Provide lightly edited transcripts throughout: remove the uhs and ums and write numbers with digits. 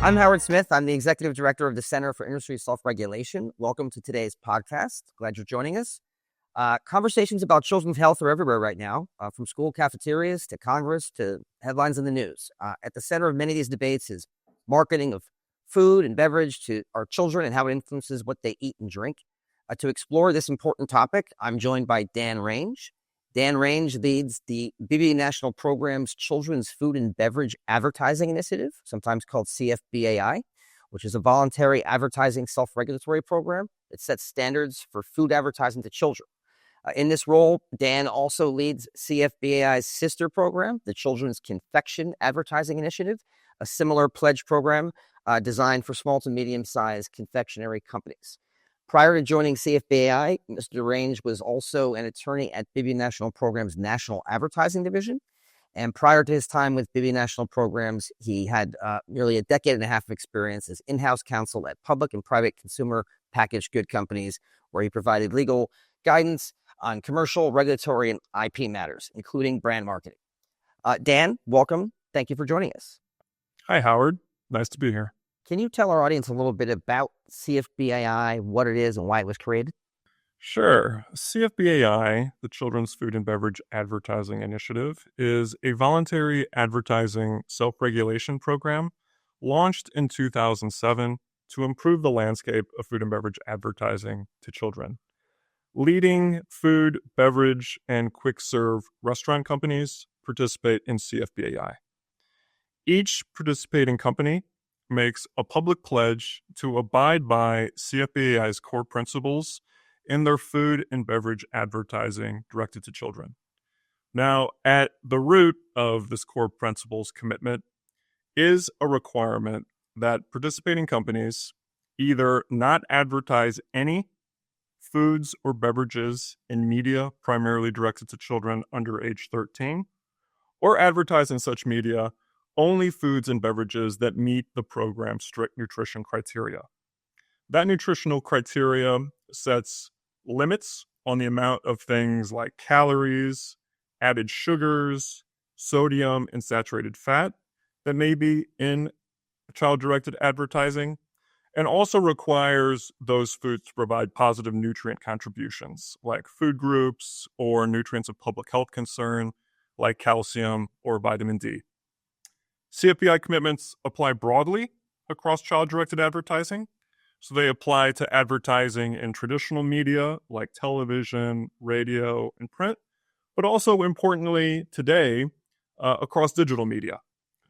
I'm Howard Smith. I'm the Executive Director of the Center for Industry Self-Regulation. Welcome to today's podcast. Glad you're joining us. Conversations about children's health are everywhere right now, from school cafeterias to Congress to headlines in the news. At the center of many of these debates is marketing of food and beverage to our children and how it influences what they eat and drink. To explore this important topic, I'm joined by Dan Range. Dan Range leads the BB National Program's Children's Food and Beverage Advertising Initiative, sometimes called CFBAI, which is a voluntary advertising self-regulatory program that sets standards for food advertising to children. In this role, Dan also leads CFBAI's sister program, the Children's Confection Advertising Initiative, a similar pledge program designed for small to medium-sized confectionery companies. Prior to joining CFBAI, Mr. Range was also an attorney at BB National Programs' National Advertising Division. And prior to his time with BB National Programs, he had nearly a decade and a half of experience as in-house counsel at public and private consumer packaged good companies, where he provided legal guidance on commercial, regulatory, and IP matters, including brand marketing. Dan, welcome. Thank you for joining us. Hi, Howard. Nice to be here. Can you tell our audience a little bit about CFBAI, what it is, and why it was created? Sure. CFBAI, the Children's Food and Beverage Advertising Initiative, is a voluntary advertising self-regulation program launched in 2007 to improve the landscape of food and beverage advertising to children. Leading food, beverage, and quick-serve restaurant companies participate in CFBAI. Each participating company makes a public pledge to abide by CFBAI's core principles in their food and beverage advertising directed to children. Now, at the root of this core principles commitment is a requirement that participating companies either not advertise any foods or beverages in media primarily directed to children under age 13, or advertise in such media only foods and beverages that meet the program's strict nutrition criteria. That nutritional criteria sets limits on the amount of things like calories, added sugars, sodium, and saturated fat that may be in child-directed advertising, and also requires those foods to provide positive nutrient contributions like food groups or nutrients of public health concern like calcium or vitamin D. CFBAI commitments apply broadly across child-directed advertising, so they apply to advertising in traditional media like television, radio, and print, but also importantly today across digital media.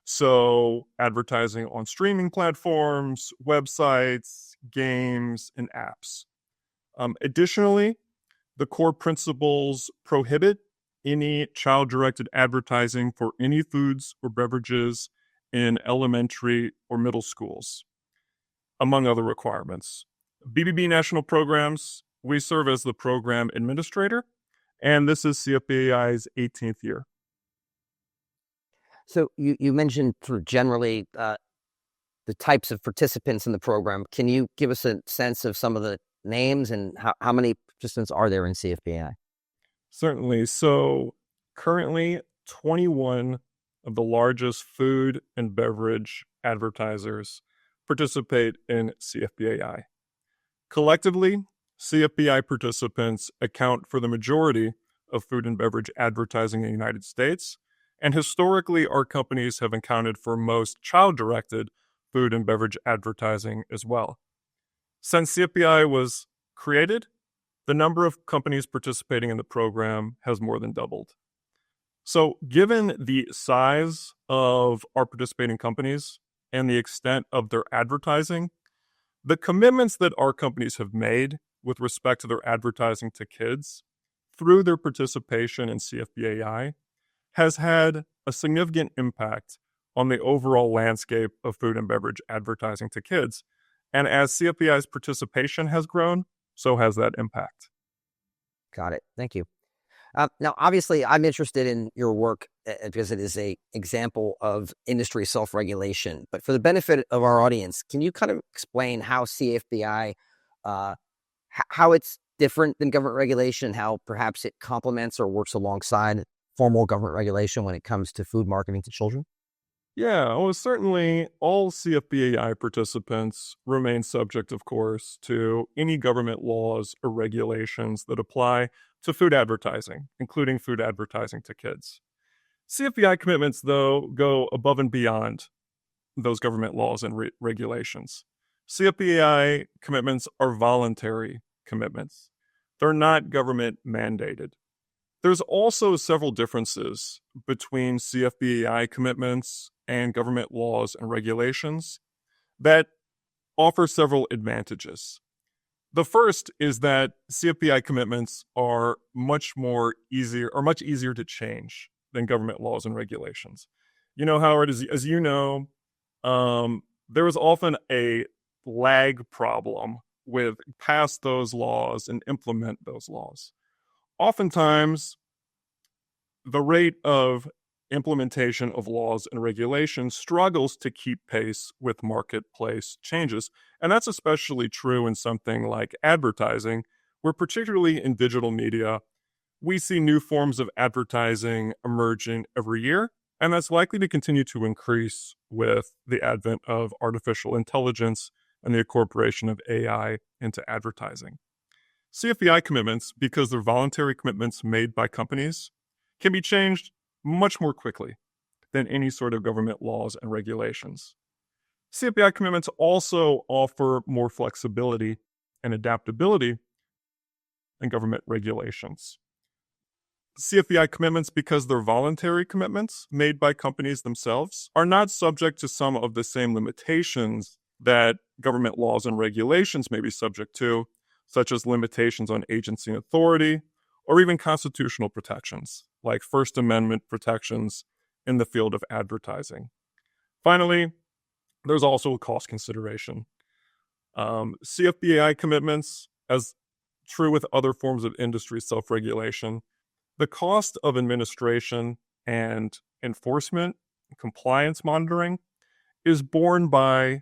So advertising on streaming platforms, websites, games, and apps. Additionally, the core principles prohibit any child-directed advertising for any foods or beverages in elementary or middle schools, among other requirements. BBB National Programs, we serve as the program administrator, and this is CFBAI's 18th year. So you mentioned sort of generally the types of participants in the program. Can you give us a sense of some of the names and how many participants are there in CFBAI? Certainly. So currently, 21 of the largest food and beverage advertisers participate in CFBAI. Collectively, CFBAI participants account for the majority of food and beverage advertising in the United States, and historically, our companies have accounted for most child-directed food and beverage advertising as well. Since CFBAI was created, the number of companies participating in the program has more than doubled. So given the size of our participating companies and the extent of their advertising, the commitments that our companies have made with respect to their advertising to kids through their participation in CFBAI has had a significant impact on the overall landscape of food and beverage advertising to kids. And as CFBAI's participation has grown, so has that impact. Got it. Thank you. Now, obviously, I'm interested in your work because it is an example of industry self-regulation. But for the benefit of our audience, can you kind of explain how CFBAI, how it's different than government regulation, how perhaps it complements or works alongside formal government regulation when it comes to food marketing to children? Yeah, well, certainly all CFBAI participants remain subject, of course, to any government laws or regulations that apply to food advertising, including food advertising to kids. CFBI commitments, though, go above and beyond those government laws and regulations. CFBAI commitments are voluntary commitments. They're not government mandated. There's also several differences between CFBAI commitments and government laws and regulations that offer several advantages. The first is that CFBI commitments are much easier to change than government laws and regulations. You know, Howard, as you know, there is often a lag problem with pass those laws and implement those laws. Oftentimes, the rate of implementation of laws and regulations struggles to keep pace with marketplace changes. And that's especially true in something like advertising, where particularly in digital media, we see new forms of advertising emerging every year. And that's likely to continue to increase with the advent of artificial intelligence and the incorporation of AI into advertising. CFBI commitments, because they're voluntary commitments made by companies, can be changed much more quickly than any sort of government laws and regulations. CFBI commitments also offer more flexibility and adaptability than government regulations. CFBI commitments, because they're voluntary commitments made by companies themselves, are not subject to some of the same limitations that government laws and regulations may be subject to, such as limitations on agency authority, or even constitutional protections, like First Amendment protections in the field of advertising. Finally, there's also a cost consideration. CFBAI commitments, as true with other forms of industry self-regulation, the cost of administration and enforcement, compliance monitoring, is borne by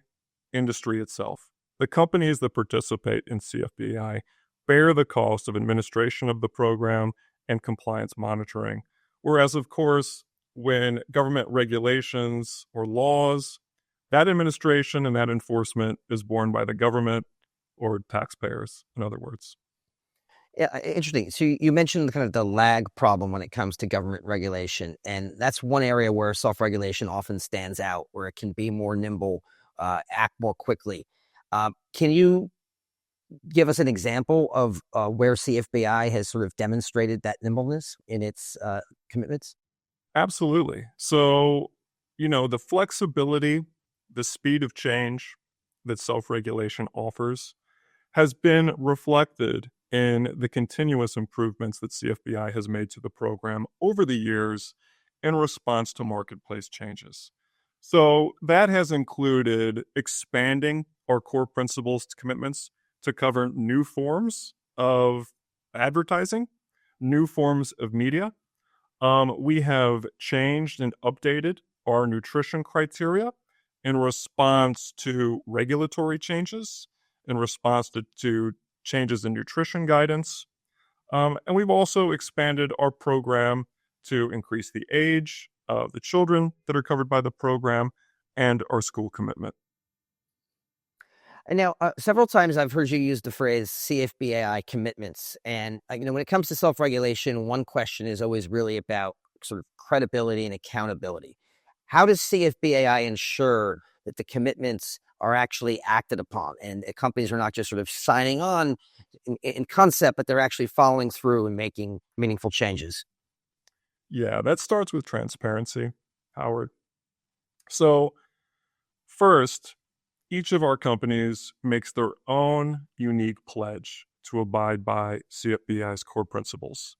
industry itself. The companies that participate in CFBAI bear the cost of administration of the program and compliance monitoring. Whereas, of course, when government regulations or laws, that administration and that enforcement is borne by the government or taxpayers, in other words. Yeah, interesting. So you mentioned kind of the lag problem when it comes to government regulation, and that's one area where self-regulation often stands out, where it can be more nimble, act more quickly. Can you give us an example of where CFBI has sort of demonstrated that nimbleness in its commitments? Absolutely. So, the flexibility, the speed of change that self-regulation offers has been reflected in the continuous improvements that CFBI has made to the program over the years in response to marketplace changes. So that has included expanding our core principles commitments to cover new forms of advertising, new forms of media. We have changed and updated our nutrition criteria in response to regulatory changes, in response to changes in nutrition guidance. And we've also expanded our program to increase the age of the children that are covered by the program and our school commitment. And now, several times I've heard you use the phrase CFBAI commitments. And, when it comes to self-regulation, one question is always really about sort of credibility and accountability. How does CFBAI ensure that the commitments are actually acted upon and companies are not just sort of signing on in concept, but they're actually following through and making meaningful changes? Yeah, that starts with transparency, Howard. So, first, each of our companies makes their own unique pledge to abide by CFBI's core principles.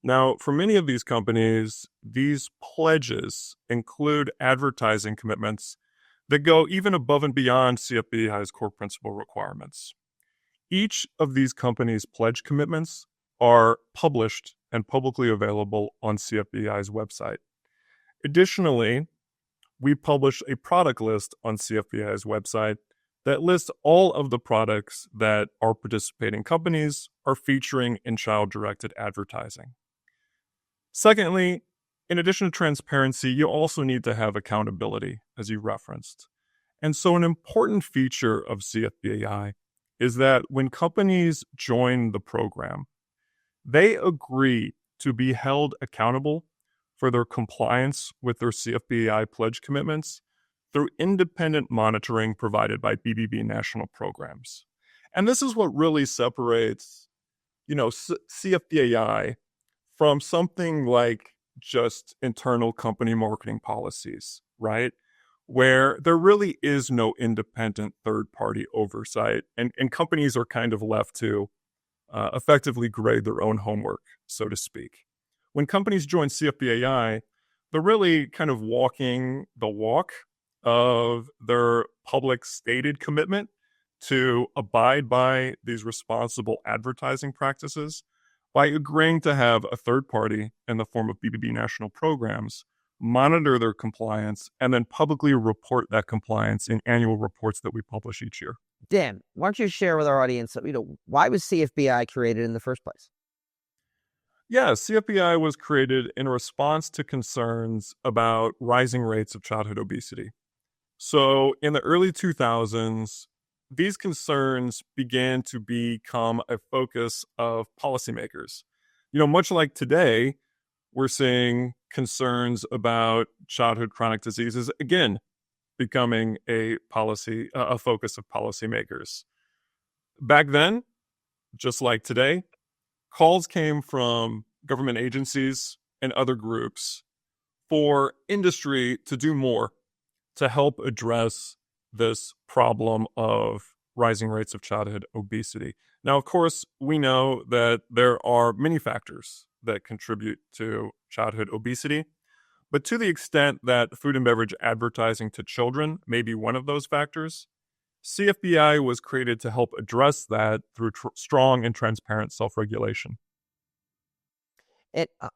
Now, for many of these companies, these pledges include advertising commitments that go even above and beyond CFBI's core principle requirements. Each of these companies' pledge commitments are published and publicly available on CFBI's website. Additionally, we publish a product list on CFBI's website that lists all of the products that our participating companies are featuring in child-directed advertising. Secondly, In addition to transparency, you also need to have accountability, as you referenced. And so, an important feature of CFBAI is that when companies join the program, they agree to be held accountable for their compliance with their CFBAI pledge commitments through independent monitoring provided by BBB national programs. And this is what really separates, CFBAI from something like just internal company marketing policies, right? Where there really is no independent third party oversight, and companies are kind of left to effectively grade their own homework, so to speak. When companies join CFBAI, they're really kind of walking the walk of their public stated commitment to abide by these responsible advertising practices by agreeing to have a third party in the form of BBB national programs monitor their compliance and then publicly report that compliance in annual reports that we publish each year. Dan, why don't you share with our audience, why was CFBI created in the first place? Yeah, CFBI was created in response to concerns about rising rates of childhood obesity. So in the early 2000s, these concerns began to become a focus of policymakers. Much like today, we're seeing concerns about childhood chronic diseases, again, becoming a focus of policymakers. Back then, just like today, calls came from government agencies and other groups for industry to do more to help address this problem of rising rates of childhood obesity. Now, of course, we know that there are many factors that contribute to childhood obesity, but to the extent that food and beverage advertising to children may be one of those factors, CFBI was created to help address that through strong and transparent self-regulation.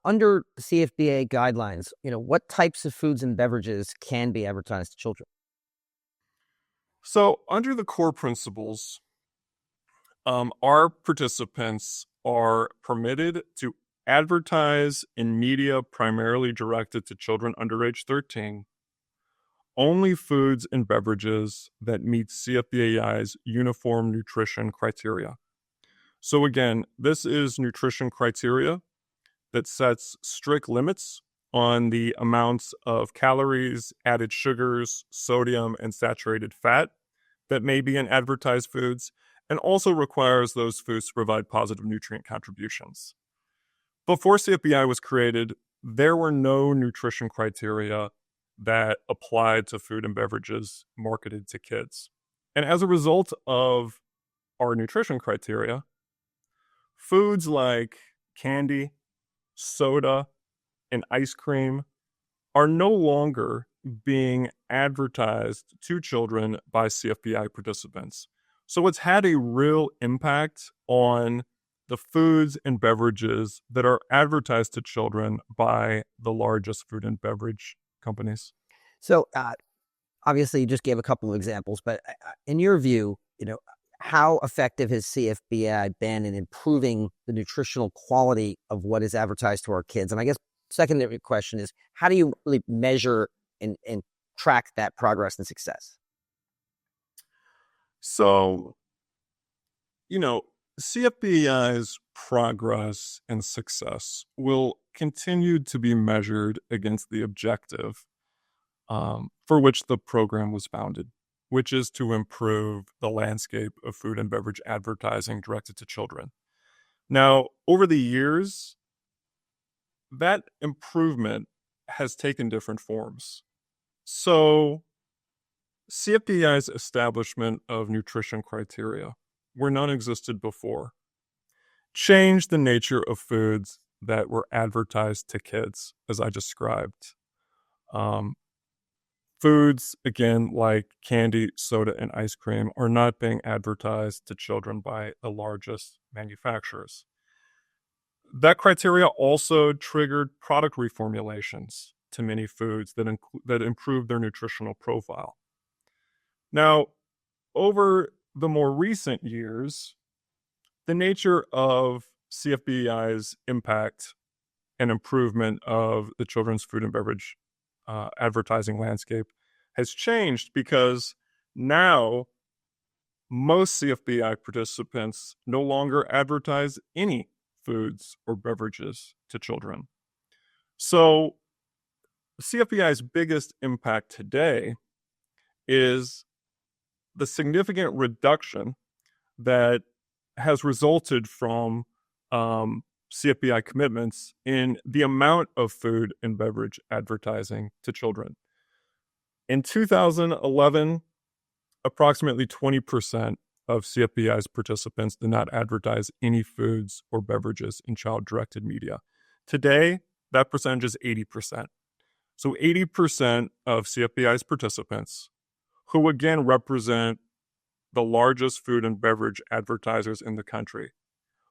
Under CFBA guidelines, what types of foods and beverages can be advertised to children? So, under the core principles, our participants are permitted to advertise in media primarily directed to children under age 13, only foods and beverages that meet CFBAI's uniform nutrition criteria. So again, this is nutrition criteria that sets strict limits on the amounts of calories, added sugars, sodium, and saturated fat that may be in advertised foods, and also requires those foods to provide positive nutrient contributions. Before CFBI was created, there were no nutrition criteria that applied to food and beverages marketed to kids. And as a result of our nutrition criteria, foods like candy, soda, and ice cream are no longer being advertised to children by CFBI participants. So it's had a real impact on the foods and beverages that are advertised to children by the largest food and beverage companies. So obviously you just gave a couple of examples, but in your view, how effective has CFBI been in improving the nutritional quality of what is advertised to our kids? And I guess secondary question is, how do you really measure and track that progress and success? So, CFBAI's progress and success will continue to be measured against the objective for which the program was founded, which is to improve the landscape of food and beverage advertising directed to children. Now, over the years, that improvement has taken different forms. So, CFBAI's establishment of nutrition criteria, where none existed before, changed the nature of foods that were advertised to kids, as I described. Foods, again, like candy, soda, and ice cream, are not being advertised to children by the largest manufacturers. That criteria also triggered product reformulations to many foods that improved their nutritional profile. Now, over the more recent years, the nature of CFBAI's impact and improvement of the children's food and beverage advertising landscape has changed because now most CFBI participants no longer advertise any foods or beverages to children. So CFBI's biggest impact today is the significant reduction that has resulted from CFBI commitments in the amount of food and beverage advertising to children. In 2011, approximately 20% of CFBI's participants did not advertise any foods or beverages in child-directed media. Today, that percentage is 80%. So 80% of CFBI's participants, who again represent the largest food and beverage advertisers in the country,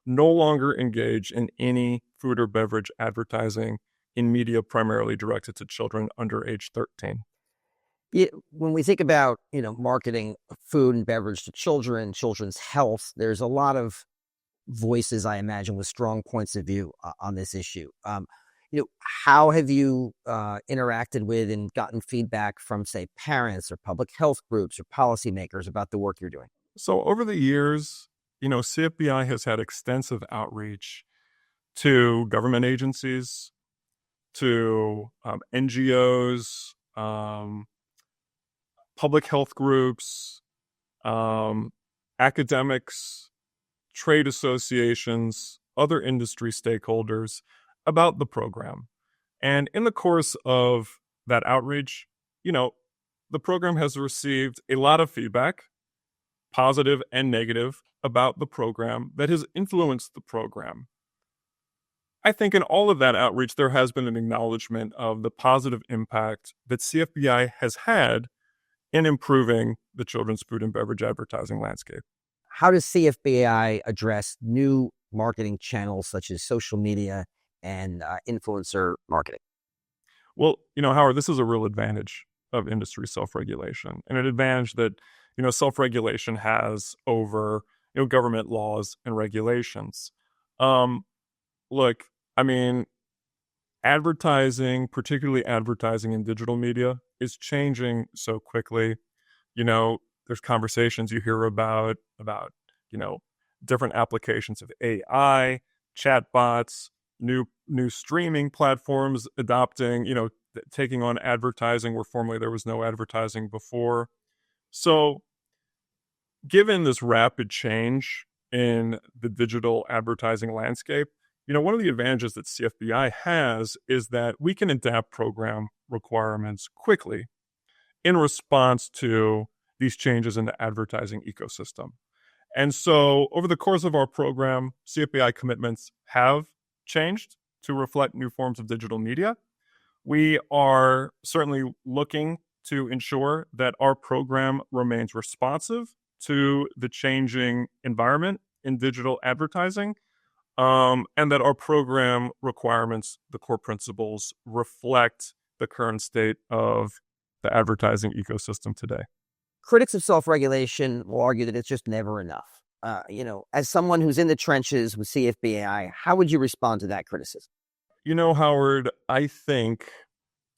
no longer engage in any food or beverage advertising in media primarily directed to children under age 13. Yeah, when we think about, marketing food and beverage to children, children's health, there's a lot of voices, I imagine, with strong points of view on this issue. How have you interacted with and gotten feedback from, say, parents or public health groups or policymakers about the work you're doing? So over the years, CFBI has had extensive outreach to government agencies, to NGOs, public health groups, academics, trade associations, other industry stakeholders about the program. And in the course of that outreach, the program has received a lot of feedback, positive and negative, about the program that has influenced the program. I think in all of that outreach, there has been an acknowledgement of the positive impact that CFBI has had in improving the children's food and beverage advertising landscape. How does CFBAI address new marketing channels such as social media and influencer marketing? Well, Howard, this is a real advantage of industry self-regulation, and an advantage that, self-regulation has over, government laws and regulations. Look, advertising, particularly advertising in digital media, is changing so quickly. There's conversations you hear about, different applications of AI, chatbots, new streaming platforms adopting, taking on advertising where formerly there was no advertising before. So given this rapid change in the digital advertising landscape, one of the advantages that CFBI has is that we can adapt program requirements quickly in response to these changes in the advertising ecosystem. And so over the course of our program, CFBI commitments have changed to reflect new forms of digital media. We are certainly looking to ensure that our program remains responsive to the changing environment in digital advertising, and that our program requirements, the core principles, reflect the current state of the advertising ecosystem today. Critics of self-regulation will argue that it's just never enough. As someone who's in the trenches with CFBAI, how would you respond to that criticism? Howard, I think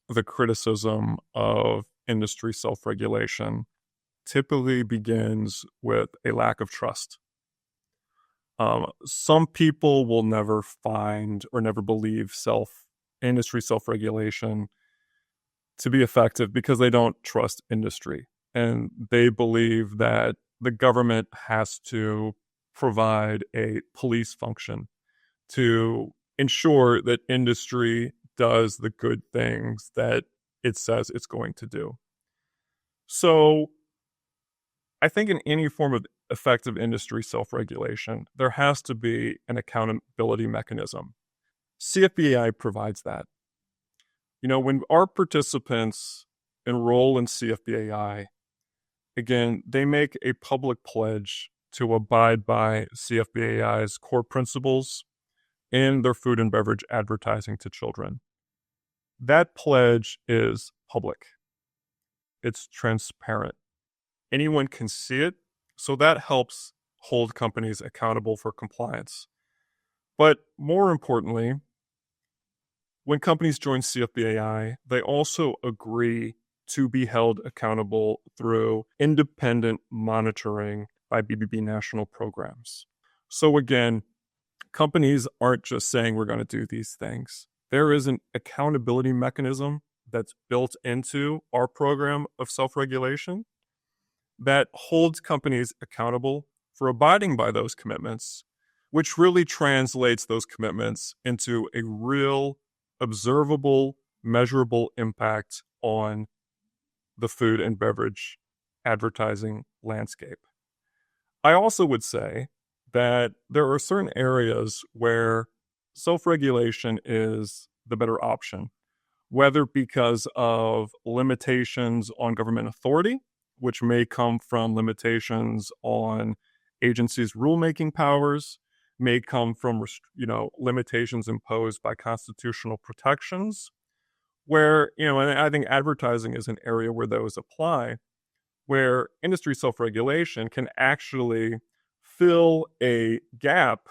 the criticism of industry self-regulation typically begins with a lack of trust. Some people will never find or never believe industry self-regulation to be effective because they don't trust industry. And they believe that the government has to provide a police function to ensure that industry does the good things that it says it's going to do. So I think in any form of effective industry self-regulation, there has to be an accountability mechanism. CFBAI provides that. When our participants enroll in CFBAI, again, they make a public pledge to abide by CFBAI's core principles in their food and beverage advertising to children. That pledge is public. It's transparent. Anyone can see it, so that helps hold companies accountable for compliance. But more importantly, when companies join CFBAI, they also agree to be held accountable through independent monitoring by BBB national programs. So again, companies aren't just saying we're going to do these things. There is an accountability mechanism that's built into our program of self-regulation that holds companies accountable for abiding by those commitments, which really translates those commitments into a real, observable, measurable impact on the food and beverage advertising landscape. I also would say that there are certain areas where self regulation is the better option, whether because of limitations on government authority, which may come from limitations on agencies' rulemaking powers, may come from limitations imposed by constitutional protections, where, and I think advertising is an area where those apply, where industry self-regulation can actually fill a gap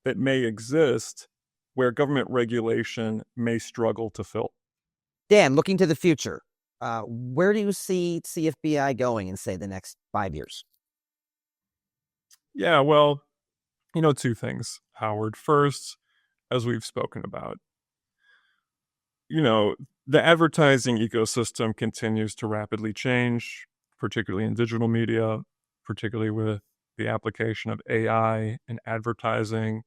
that may exist where government regulation may struggle to fill. Dan, looking to the future, where do you see CFBI going in, say, the next 5 years? Yeah, well, two things, Howard. First, as we've spoken about, the advertising ecosystem continues to rapidly change, particularly in digital media, particularly with the application of AI in advertising.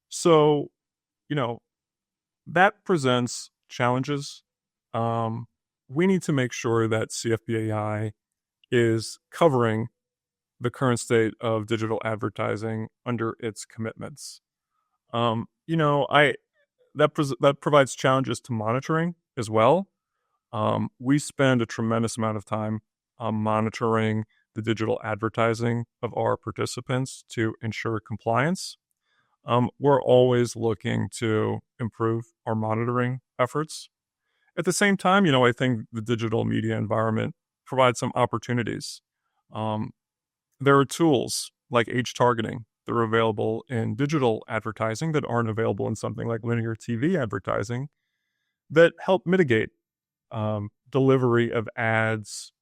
So, that presents challenges. We need to make sure that CFBAI is covering the current state of digital advertising under its commitments. That provides challenges to monitoring as well. We spend a tremendous amount of time monitoring the digital advertising of our participants to ensure compliance. We're always looking to improve our monitoring efforts. At the same time, I think the digital media environment provides some opportunities. There are tools like age targeting that are available in digital advertising that aren't available in something like linear TV advertising that help mitigate delivery of ads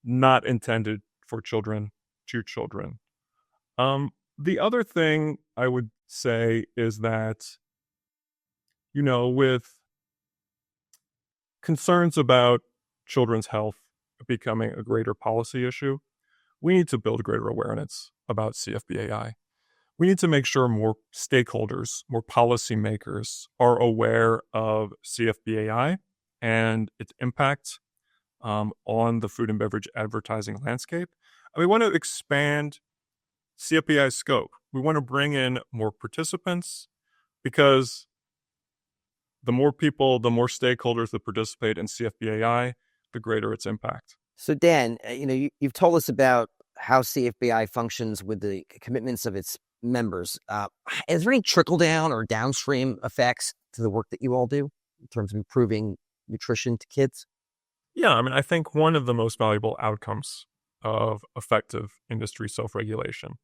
not intended for children to children. The other thing I would say is that, with concerns about children's health becoming a greater policy issue, we need to build greater awareness about CFBAI. We need to make sure more stakeholders, more policymakers are aware of CFBAI and its impact on the food and beverage advertising landscape. And we want to expand CFBAI's scope. We want to bring in more participants because the more people, the more stakeholders that participate in CFBAI, the greater its impact. So, Dan, you've told us about how CFBAI functions with the commitments of its members. Is there any trickle-down or downstream effects to the work that you all do in terms of improving nutrition to kids? Yeah, I think one of the most valuable outcomes of effective industry self-regulation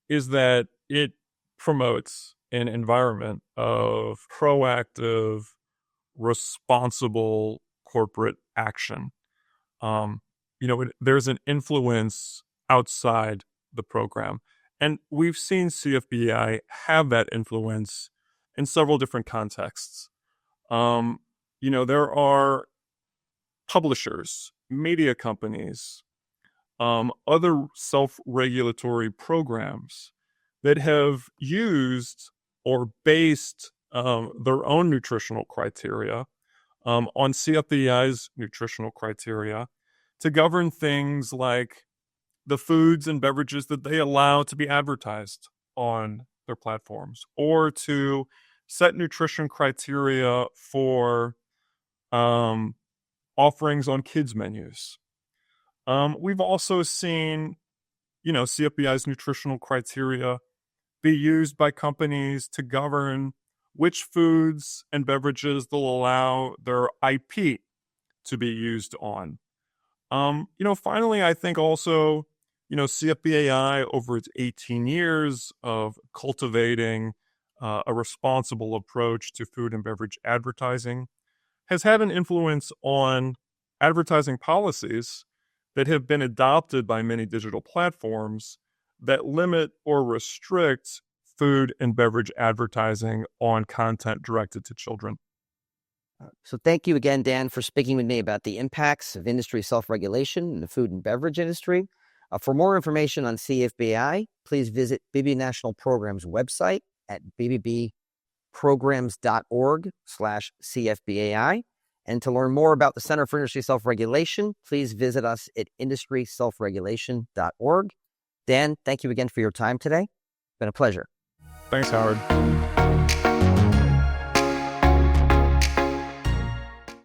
is that it promotes an environment of proactive, responsible corporate action. There's an influence outside the program. And we've seen CFBAI have that influence in several different contexts. There are publishers, media companies, other self-regulatory programs that have used or based their own nutritional criteria on CFBAI's nutritional criteria to govern things like the foods and beverages that they allow to be advertised on their platforms, or to set nutrition criteria for offerings on kids' menus. We've also seen, CFBAI's nutritional criteria be used by companies to govern which foods and beverages they'll allow their IP to be used on. Finally, I think also, CFBAI over its 18 years of cultivating a responsible approach to food and beverage advertising, has had an influence on advertising policies that have been adopted by many digital platforms that limit or restrict food and beverage advertising on content directed to children. So thank you again, Dan, for speaking with me about the impacts of industry self-regulation in the food and beverage industry. For more information on CFBAI, please visit BB National Programs website at bbbprograms.org/CFBAI. And to learn more about the Center for Industry Self-Regulation, please visit us at industryselfregulation.org. Dan, thank you again for your time today. It's been a pleasure. Thanks, Howard.